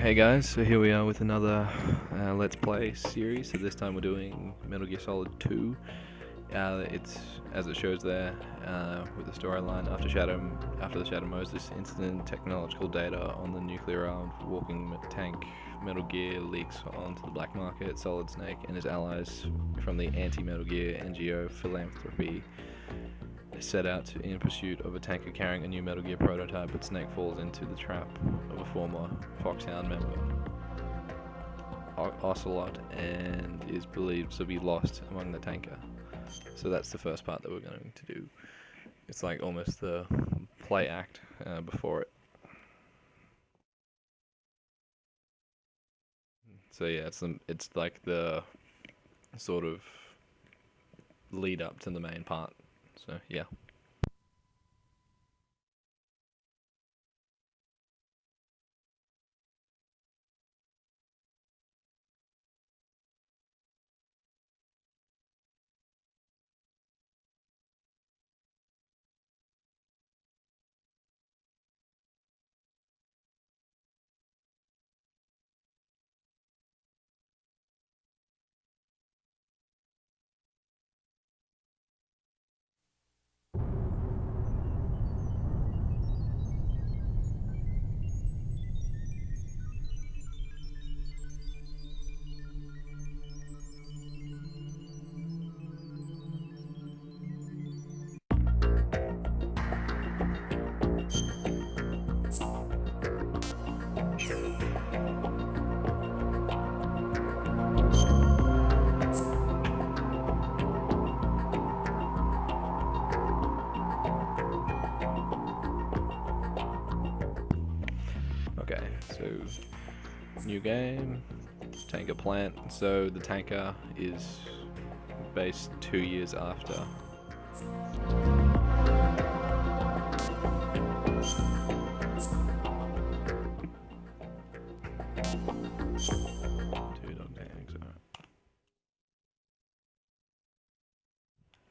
Hey guys, so here we are with another Let's Play series. So this time we're doing Metal Gear Solid 2. It's, as it shows there, with the storyline after the Shadow Moses incident, technological data on the nuclear-armed walking tank Metal Gear leaks onto the black market. Solid Snake and his allies from the anti-Metal Gear NGO Philanthropy set out in pursuit of a tanker carrying a new Metal Gear prototype, but Snake falls into the trap of a former Foxhound member, Ocelot, and is believed to be lost among the tanker. So that's the first part that we're going to do. It's like almost the play act before it. So yeah, it's like the sort of lead up to the main part. So yeah. Okay, so new game, tanker plant. So the tanker is based 2 years after.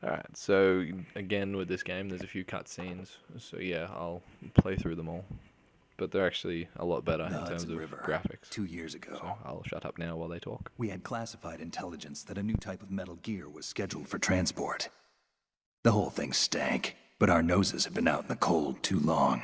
Alright, so again with this game there's a few cutscenes, so yeah, I'll play through them all. But they're actually a lot better in terms of graphics. 2 years ago, So I'll shut up now while they talk. we had classified intelligence that a new type of Metal Gear was scheduled for transport. The whole thing stank, but our noses had been out in the cold too long.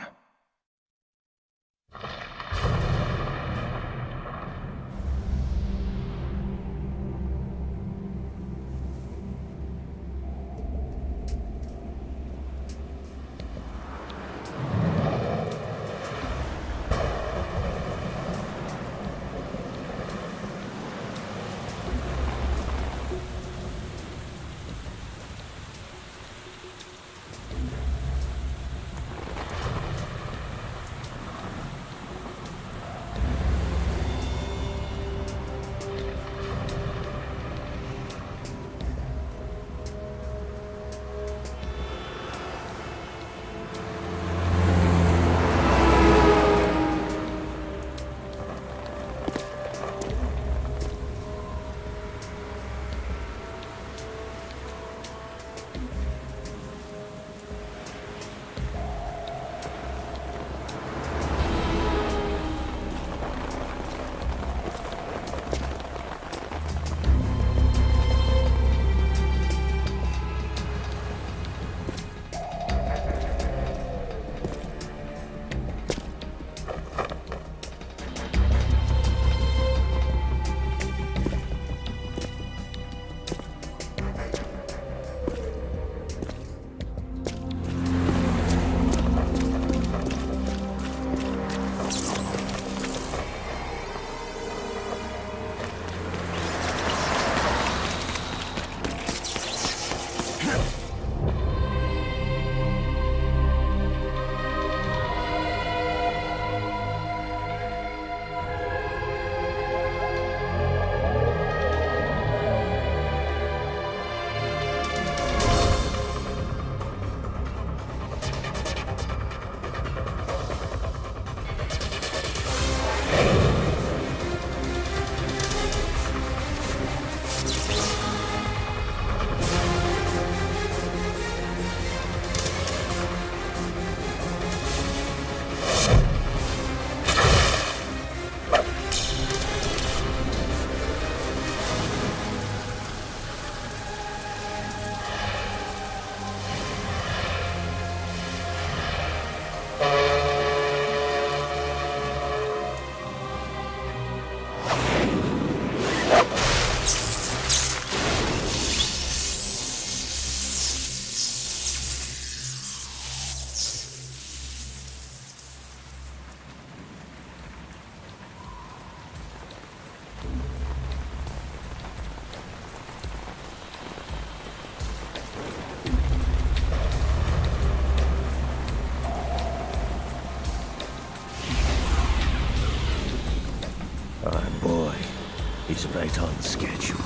He's right on schedule.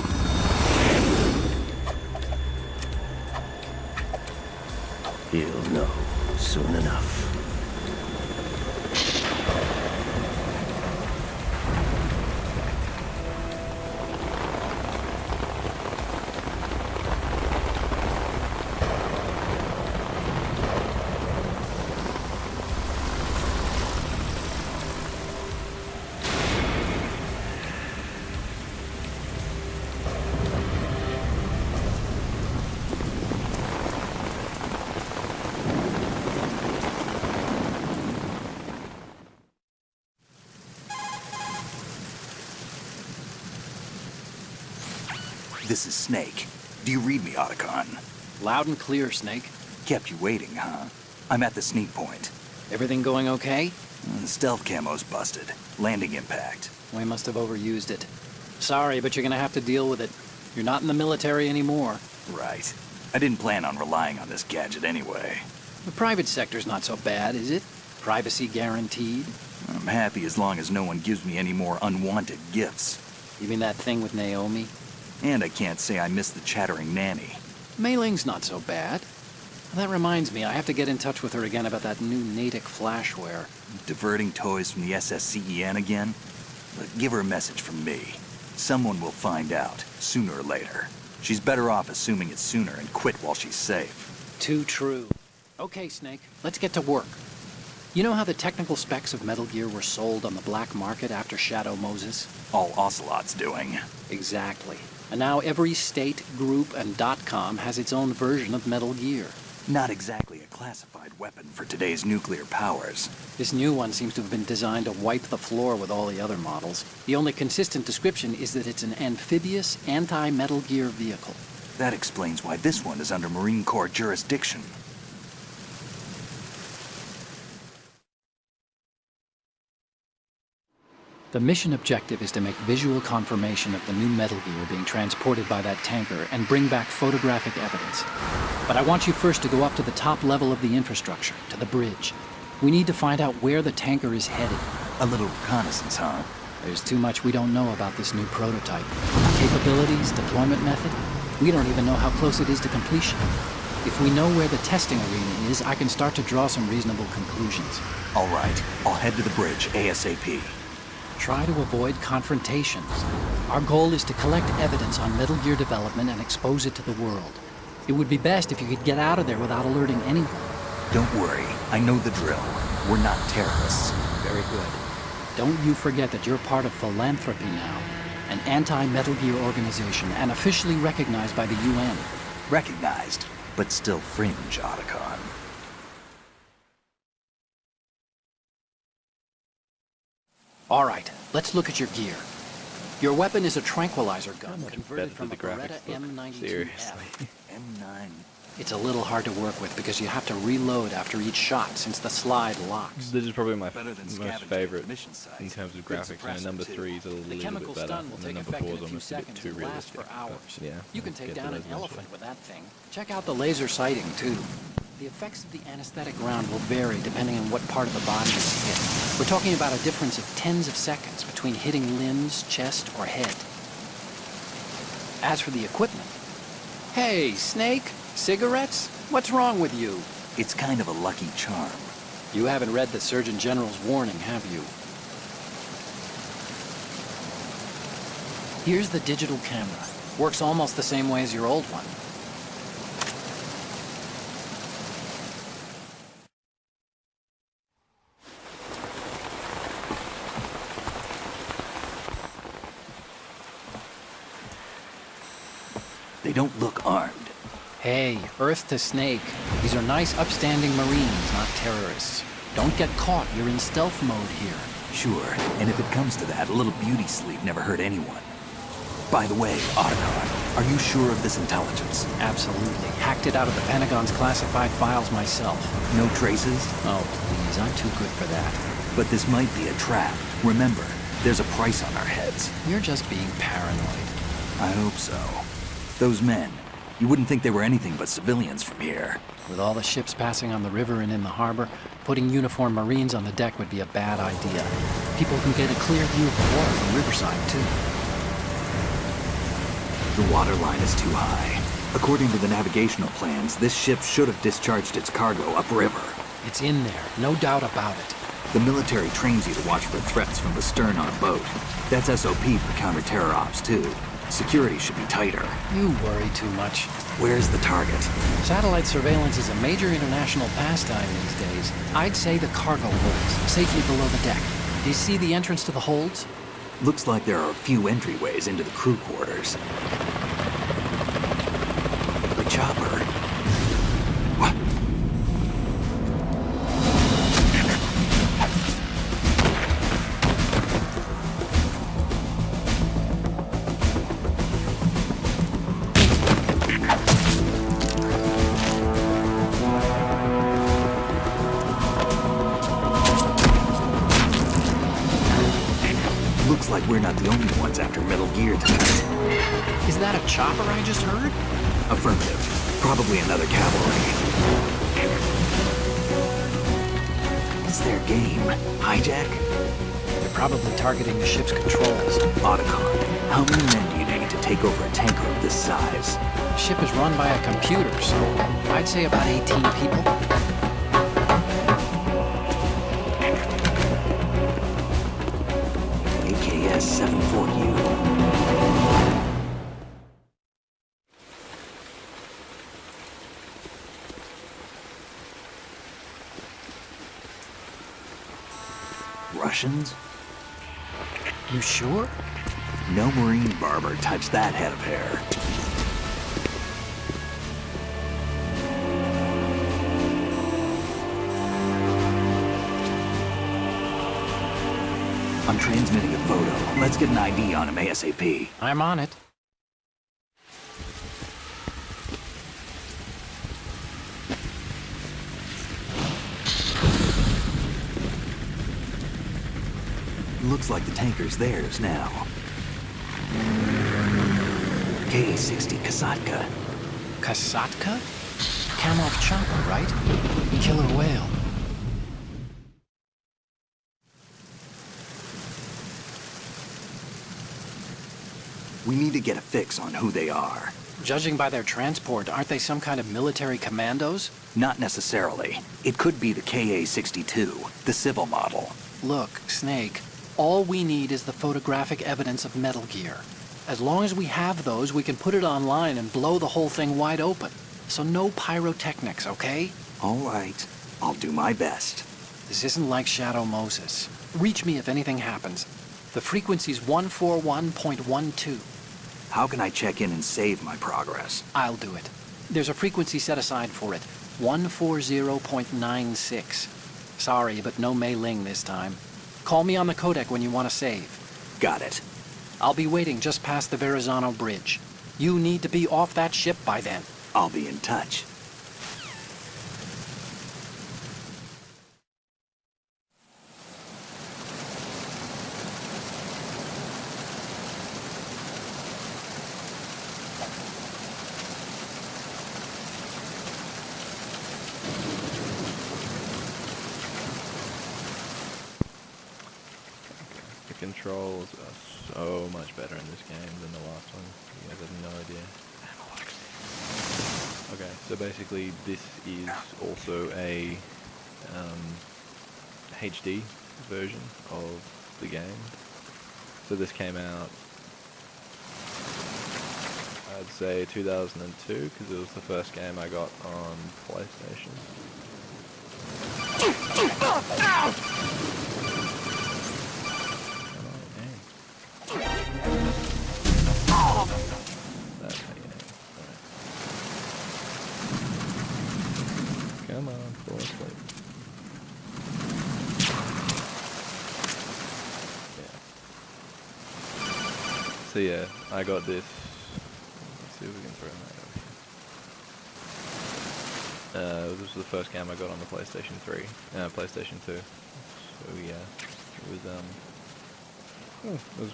He'll know soon enough. This is Snake. Do you read me, Otacon? Loud and clear, Snake. Kept you waiting, huh? I'm at the sneak point. Everything going okay? The stealth camo's busted. Landing impact. We must have overused it. Sorry, but you're gonna have to deal with it. You're not in the military anymore. Right. I didn't plan on relying on this gadget anyway. The private sector's not so bad, is it? Privacy guaranteed? I'm happy as long as no one gives me any more unwanted gifts. You mean that thing with Naomi? And I can't say I miss the chattering nanny. Mei Ling's not so bad. That reminds me, I have to get in touch with her again about that new Natick flashware. Diverting toys from the SSCEN again? But give her a message from me. Someone will find out, sooner or later. She's better off assuming it sooner and quit while she's safe. Too true. Okay, Snake, let's get to work. You know how the technical specs of Metal Gear were sold on the black market after Shadow Moses? All Ocelot's doing. Exactly. And now every state, group, and .com has its own version of Metal Gear. Not exactly a classified weapon for today's nuclear powers. This new one seems to have been designed to wipe the floor with all the other models. The only consistent description is that it's an amphibious, anti-Metal Gear vehicle. That explains why this one is under Marine Corps jurisdiction. The mission objective is to make visual confirmation of the new Metal Gear being transported by that tanker and bring back photographic evidence. But I want you first to go up to the top level of the infrastructure, to the bridge. We need to find out where the tanker is headed. A little reconnaissance, huh? There's too much we don't know about this new prototype. Capabilities, deployment method. We don't even know how close it is to completion. If we know where the testing arena is, I can start to draw some reasonable conclusions. All right, I'll head to the bridge ASAP. Try to avoid confrontations. Our goal is to collect evidence on Metal Gear development and expose it to the world. It would be best if you could get out of there without alerting anyone. Don't worry, I know the drill. We're not terrorists. Very good. Don't you forget that you're part of Philanthropy now, an anti-Metal Gear organization and officially recognized by the UN. Recognized, but still fringe, Otacon. All right, let's look at your gear. Your weapon is a tranquilizer gun Better converted from the a Beretta graphics look. M92F. Seriously. M9. It's a little hard to work with because you have to reload after each shot since the slide locks. This is probably my Better than most scavenging favorite at mission sites. in terms of Good graphics. And suppressor, number too. 3 is a The little chemical bit better, stun will and take then number effect 4 in is a few almost a bit seconds too and last for realistic. hours. Yeah, You can let's take get down the an resolution. elephant with that thing. Check out the laser sighting, too. The effects of the anesthetic round will vary depending on what part of the body is hit. We're talking about a difference of tens of seconds between hitting limbs, chest, or head. As for the equipment... Hey, Snake! Cigarettes? What's wrong with you? It's kind of a lucky charm. You haven't read the Surgeon General's warning, have you? Here's the digital camera. Works almost the same way as your old one. They don't look armed. Hey, Earth to Snake. These are nice, upstanding Marines, not terrorists. Don't get caught. You're in stealth mode here. Sure, and if it comes to that, a little beauty sleep never hurt anyone. By the way, Otacon, are you sure of this intelligence? Absolutely. Hacked it out of the Pentagon's classified files myself. No traces? Oh, please. I'm too good for that. But this might be a trap. Remember, there's a price on our heads. You're just being paranoid. I hope so. Those men, you wouldn't think they were anything but civilians from here. With all the ships passing on the river and in the harbor, putting uniformed Marines on the deck would be a bad idea. People can get a clear view of the water from Riverside, too. The water line is too high. According to the navigational plans, this ship should have discharged its cargo upriver. It's in there, no doubt about it. The military trains you to watch for threats from the stern on a boat. That's SOP for counter-terror ops, too. Security should be tighter. You worry too much. Where's the target? Satellite surveillance is a major international pastime these days. I'd say the cargo holds, safely below the deck. Do you see the entrance to the holds? Looks like there are a few entryways into the crew quarters. The chopper. What? Looks like we're not the only ones after Metal Gear tonight. Is that a chopper I just heard? Affirmative. Probably another cavalry. It's their game. Hijack? They're probably targeting the ship's controls. Otacon, how many men do you need to take over a tanker of this size? The ship is run by a computer, so I'd say about 18 people. AKS 74U. Russians? You sure? No Marine barber touched that head of hair. I'm transmitting a photo. Let's get an ID on him ASAP. I'm on it. Looks like the tanker's theirs now. K-60 Kasatka. Kasatka? Kamov chopper, right? Killer whale. We need to get a fix on who they are. Judging by their transport, aren't they some kind of military commandos? Not necessarily. It could be the KA-62, the civil model. Look, Snake, all we need is the photographic evidence of Metal Gear. As long as we have those, we can put it online and blow the whole thing wide open. So no pyrotechnics, okay? All right. I'll do my best. This isn't like Shadow Moses. Reach me if anything happens. The frequency's 141.12. How can I check in and save my progress? I'll do it. There's a frequency set aside for it. 140.96. Sorry, but no Mei Ling this time. Call me on the codec when you want to save. Got it. I'll be waiting just past the Verrazano Bridge. You need to be off that ship by then. I'll be in touch. The controls are so much better in this game than the last one. You guys have no idea. Okay, so basically this is also a HD version of the game. So this came out, I'd say 2002, because it was the first game I got on PlayStation. That's how you aim. Alright. Come on, fall asleep. Yeah. So yeah, I got this. Let's see if we can throw that over here. This was the first game I got on the PlayStation 3, PlayStation 2. So yeah, it was a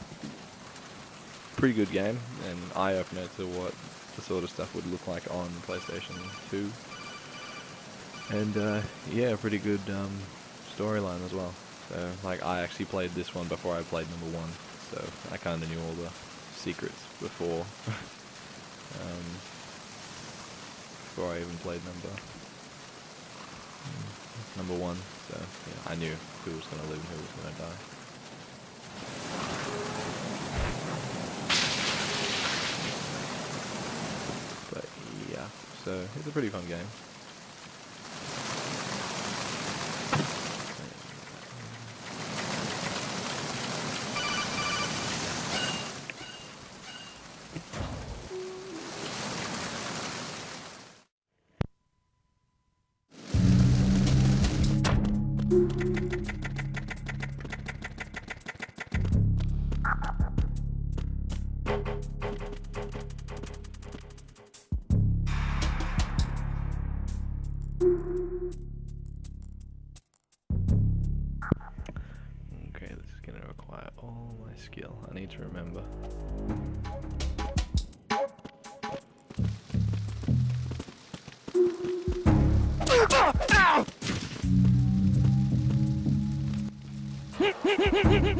pretty good game, and eye-opener to what the sort of stuff would look like on PlayStation 2. And yeah, pretty good storyline as well. So like, I actually played this one before I played number 1, so I kind of knew all the secrets before before I even played number one. So yeah, I knew who was going to live and who was going to die. But yeah, so it's a pretty fun game. Okay, this is going to require all my skill. I need to remember.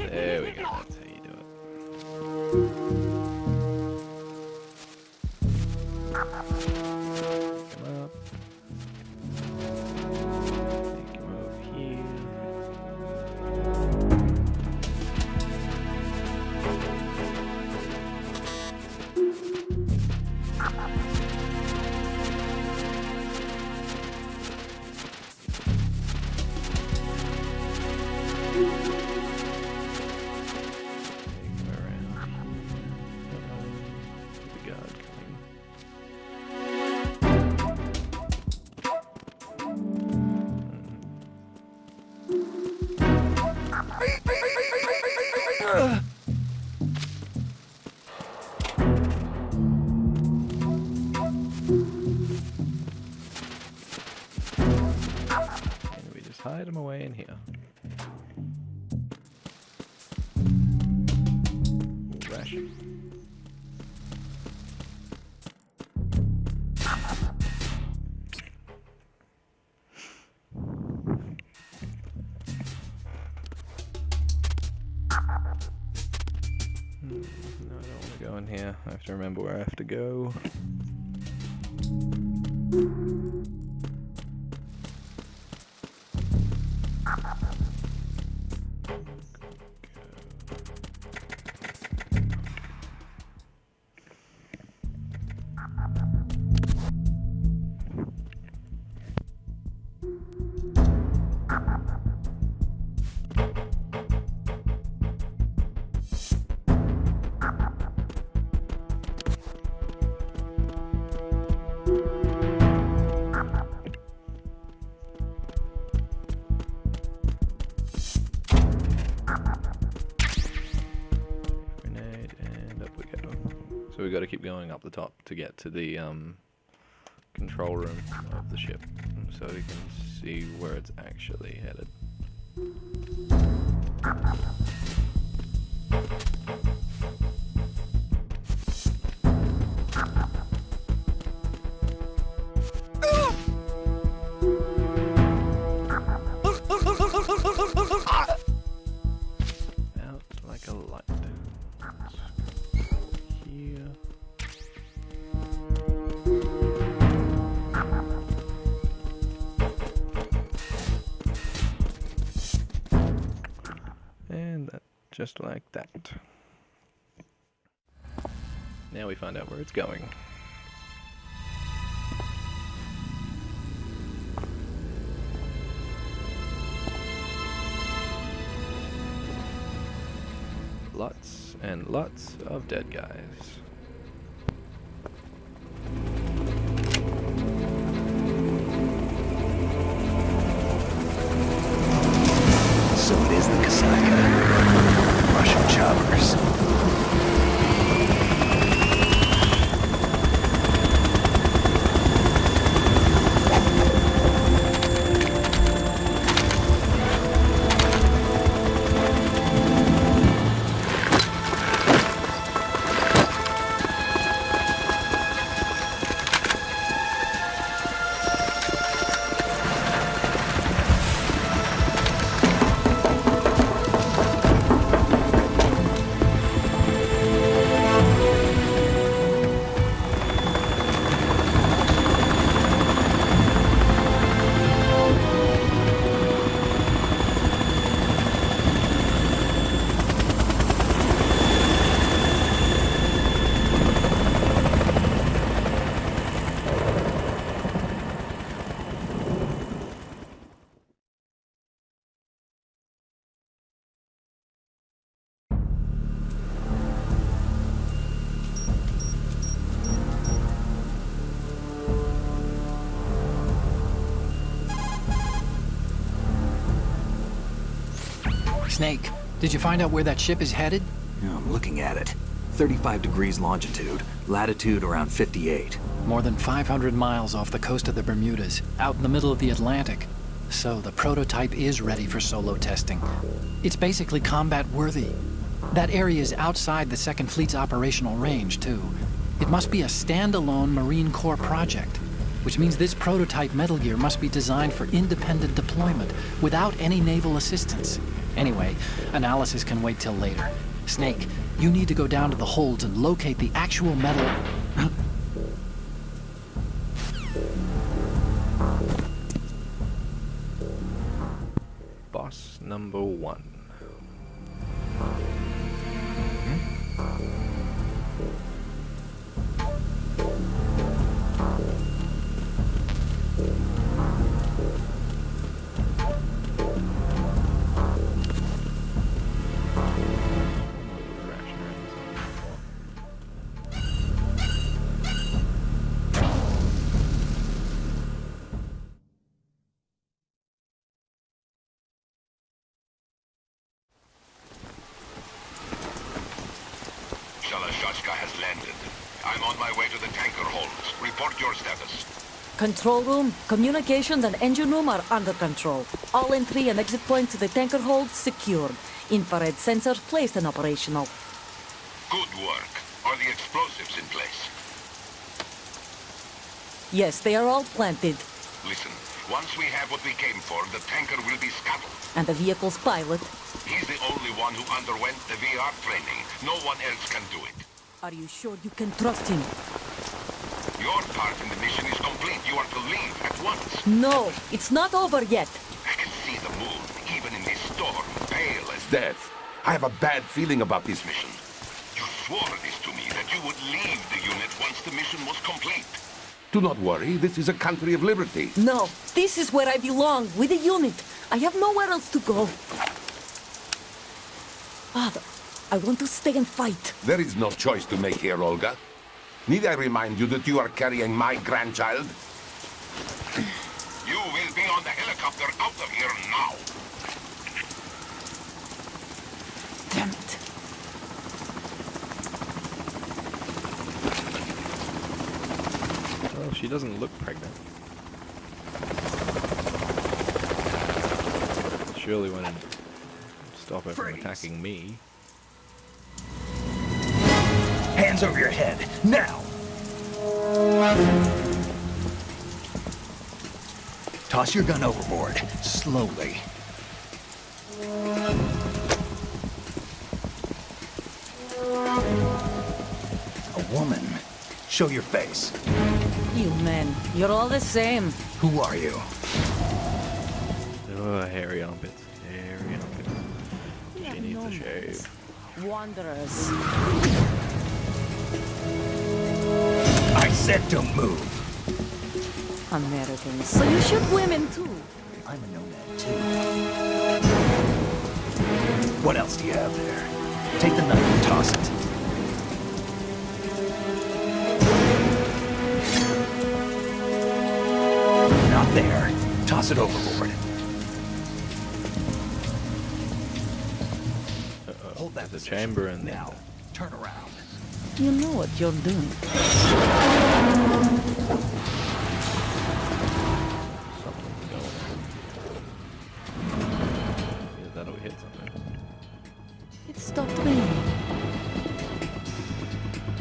There we go, that's how you do it. Come up. Take him over here. And we just hide him away in here. Ration. No, I don't want to go in here. I have to remember where I have to go. So we got to keep going up the top to get to the control room of the ship, so we can see where it's actually headed. Out like a light. Here. And that, just like that. Now we find out where it's going. Lots and lots of dead guys. So it is the Kasaka. Russian choppers. Snake, did you find out where that ship is headed? Yeah, I'm looking at it. 35 degrees longitude, latitude around 58. More than 500 miles off the coast of the Bermudas, out in the middle of the Atlantic. So the prototype is ready for solo testing. It's basically combat-worthy. That area is outside the Second Fleet's operational range, too. It must be a standalone Marine Corps project, which means this prototype Metal Gear must be designed for independent deployment, without any naval assistance. Anyway, analysis can wait till later. Snake, you need to go down to the holds and locate the actual metal... Boss number 1. Shalashaska has landed. I'm on my way to the tanker holds. Report your status. Control room, communications and engine room are under control. All entry and exit points to the tanker hold secured. Infrared sensors placed and operational. Good work. Are the explosives in place? Yes, they are all planted. Listen, once we have what we came for, the tanker will be scuttled. And the vehicle's pilot. He's the only one who underwent the VR training. No one else can do it. Are you sure you can trust him? Your part in the mission is complete. You are to leave at once. No, it's not over yet. I can see the moon, even in this storm, pale as Death. I have a bad feeling about this mission. You swore this to me, that you would leave the unit once the mission was complete. Do not worry, this is a country of liberty. No, this is where I belong, with the unit. I have nowhere else to go. Father, I want to stay and fight. There is no choice to make here, Olga. Need I remind you that you are carrying my grandchild? You will be on the helicopter out of here now. Damn it. Well, she doesn't look pregnant. Surely wouldn't stop her from attacking me. Hands over your head, now! Toss your gun overboard, slowly. A woman. Show your face. You men, you're all the same. Who are you? Oh, hairy armpits. Hairy armpits. She needs a shave. Wanderers. I said don't move. Americans. So you shoot women too. I'm a nomad too. What else do you have there? Take the knife and toss it. Not there. Toss it overboard. Hold that The position. chamber and Now, turn around. You know what you're doing. Something's going on. Yeah, that'll hit something. It stopped raining.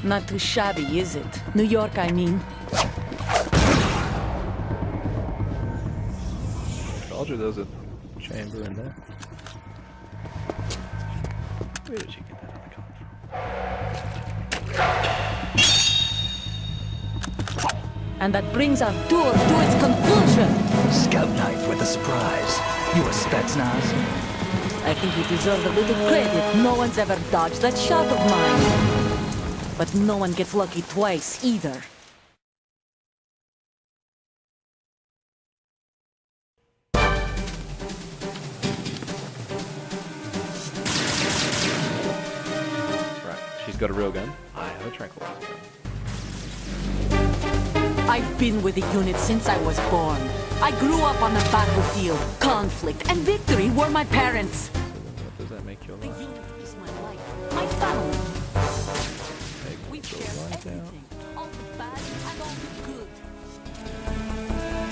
Not too shabby, is it? New York, I mean. Told you there's a chamber in there. Where did she get that other card from? And that brings our tour to its conclusion. Scout knife with a surprise. You a Spetsnaz? I think you deserve a little credit. No one's ever dodged that shot of mine. But no one gets lucky twice, either. Right, she's got a real gun. I have a tranquilizer gun. I've been with the unit since I was born. I grew up on the battlefield. Conflict and victory were my parents. If there's make your The life. unit is my life, my family. Take We your share life out. everything, all the bad and all the good.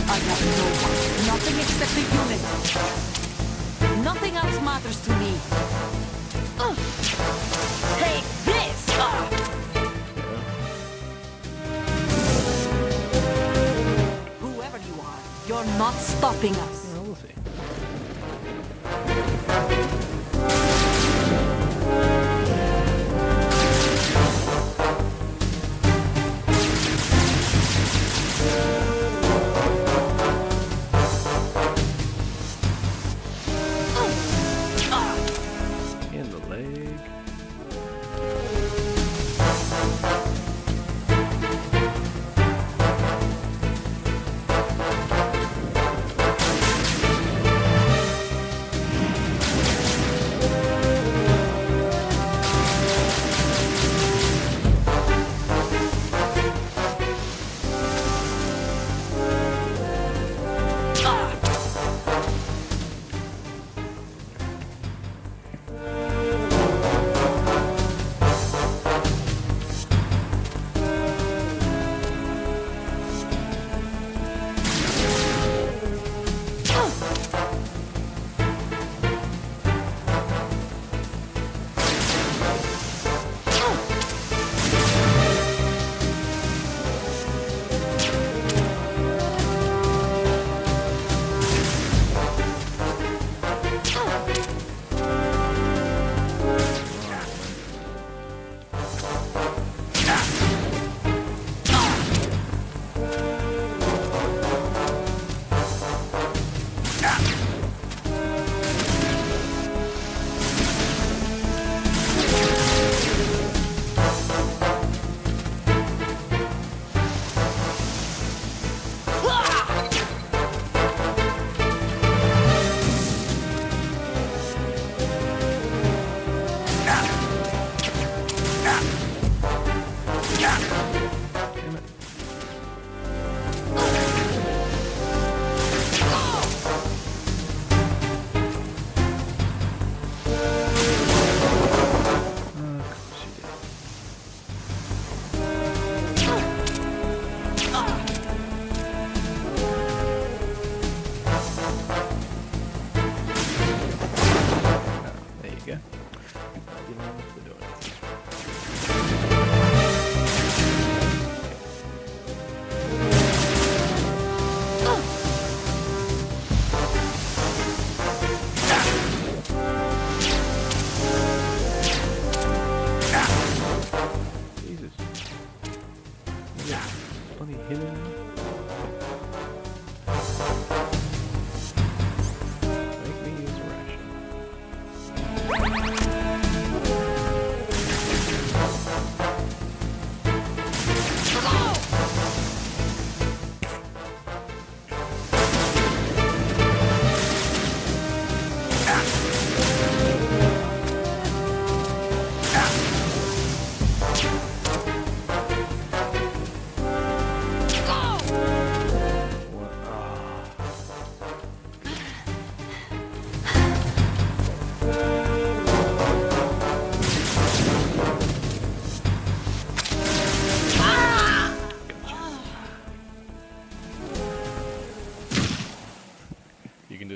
I have no one, nothing except the unit. Nothing else matters to me. Take this! Whoever you are, you're not stopping us. Well, we'll see. In the leg.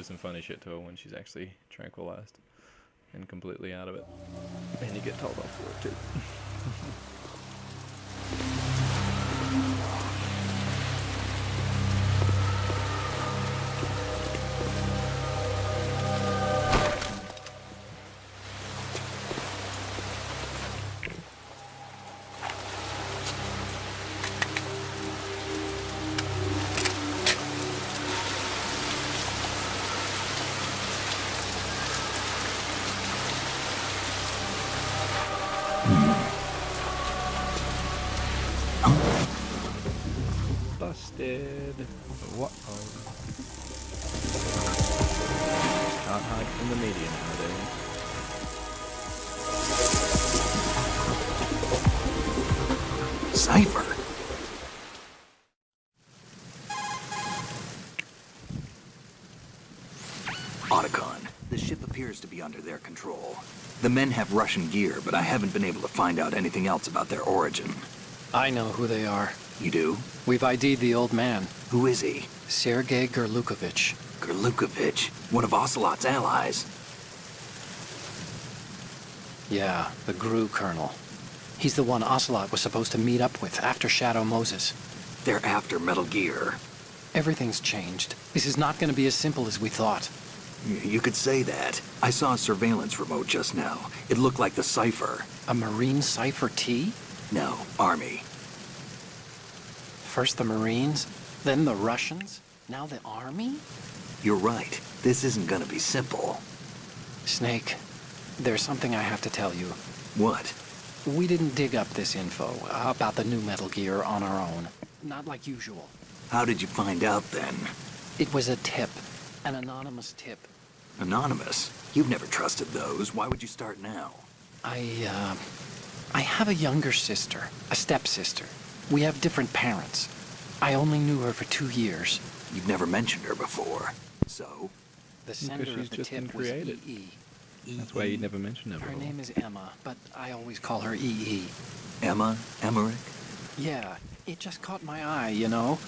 Some funny shit to her when she's actually tranquilized and completely out of it, and you get told off for it too. Busted. What? Can't hide from the media nowadays. Cypher? Otacon, The ship appears to be under their control. The men have Russian gear, but I haven't been able to find out anything else about their origin. I know who they are. You do? We've ID'd the old man, Who is he? Sergei Gerlukovich. Gerlukovich, one of Ocelot's allies. Yeah, the GRU colonel. He's the one Ocelot was supposed to meet up with after Shadow Moses. They're after Metal Gear. Everything's changed. This is not going to be as simple as we thought. You could say that. I saw a surveillance remote just now. It looked like the Cypher. A Marine Cypher T? No, Army. First the Marines, then the Russians, now the Army? You're right. This isn't gonna be simple. Snake, there's something I have to tell you. What? We didn't dig up this info about the new Metal Gear on our own. Not like usual. How did you find out then? It was a tip. An anonymous tip. Anonymous? You've never trusted those. Why would you start now? I have a younger sister, a stepsister. We have different parents. I only knew her for 2 years. You've never mentioned her before. So? The sender she's of the just been tip was created. EE. That's why you never mentioned her Her before. name is Emma, but I always call her EE. Emma? Emmerich? Yeah, it just caught my eye, you know?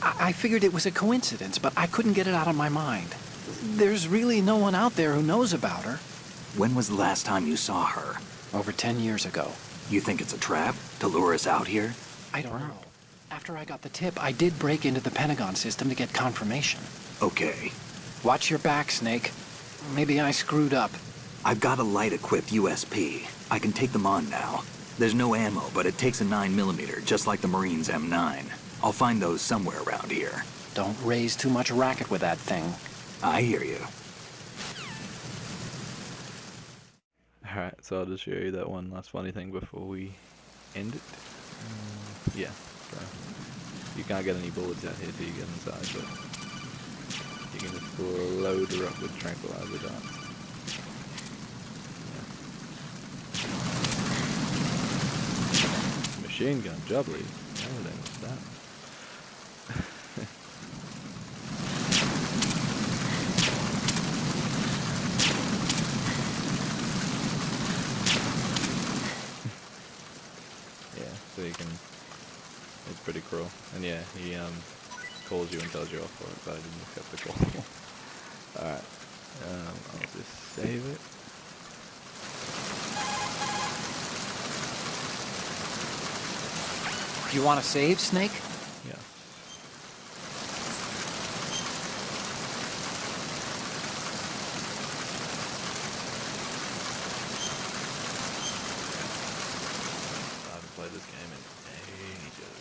I figured it was a coincidence, but I couldn't get it out of my mind. There's really no one out there who knows about her. When was the last time you saw her? Over 10 years ago. You think it's a trap? To lure us out here? I don't know. After I got the tip, I did break into the Pentagon system to get confirmation. Okay. Watch your back, Snake. Maybe I screwed up. I've got a light-equipped USP. I can take them on now. There's no ammo, but it takes a 9mm, just like the Marines' M9. I'll find those somewhere around here. Don't raise too much racket with that thing. I hear you. Alright, so I'll just show you that one last funny thing before we end it. Yeah, so you can't get any bullets out here till you get inside, but you can just load her up with tranquilizer darts. Yeah. Machine gun, jubbly. Oh, then what's that? So you can, it's pretty cruel. And yeah, he calls you and tells you off for it, but I didn't accept the call. Alright, I'll just save it. You want to save, Snake? Yeah. I haven't played this game in ages.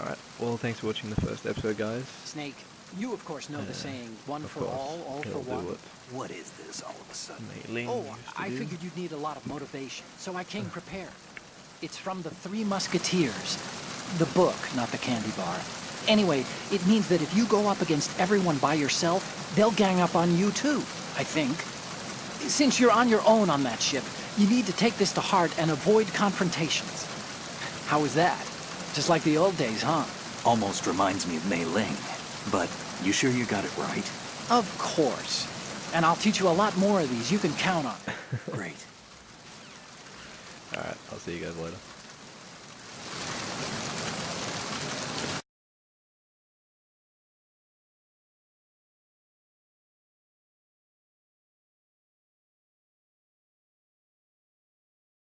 Alright, well thanks for watching the first episode, guys. Snake, you of course know the saying, one Of for course, all he'll for do one. it. What is this all of a sudden? Mailing Oh, used to I do. figured you'd need a lot of motivation, so I came prepared. It's from the Three Musketeers. The book, not the candy bar. Anyway, it means that if you go up against everyone by yourself, they'll gang up on you too, I think. Since you're on your own on that ship, you need to take this to heart and avoid confrontations. How is that? Just like the old days, huh? Almost reminds me of Mei Ling. But you sure you got it right? Of course. And I'll teach you a lot more of these. You can count on it. Great. Alright, I'll see you guys later.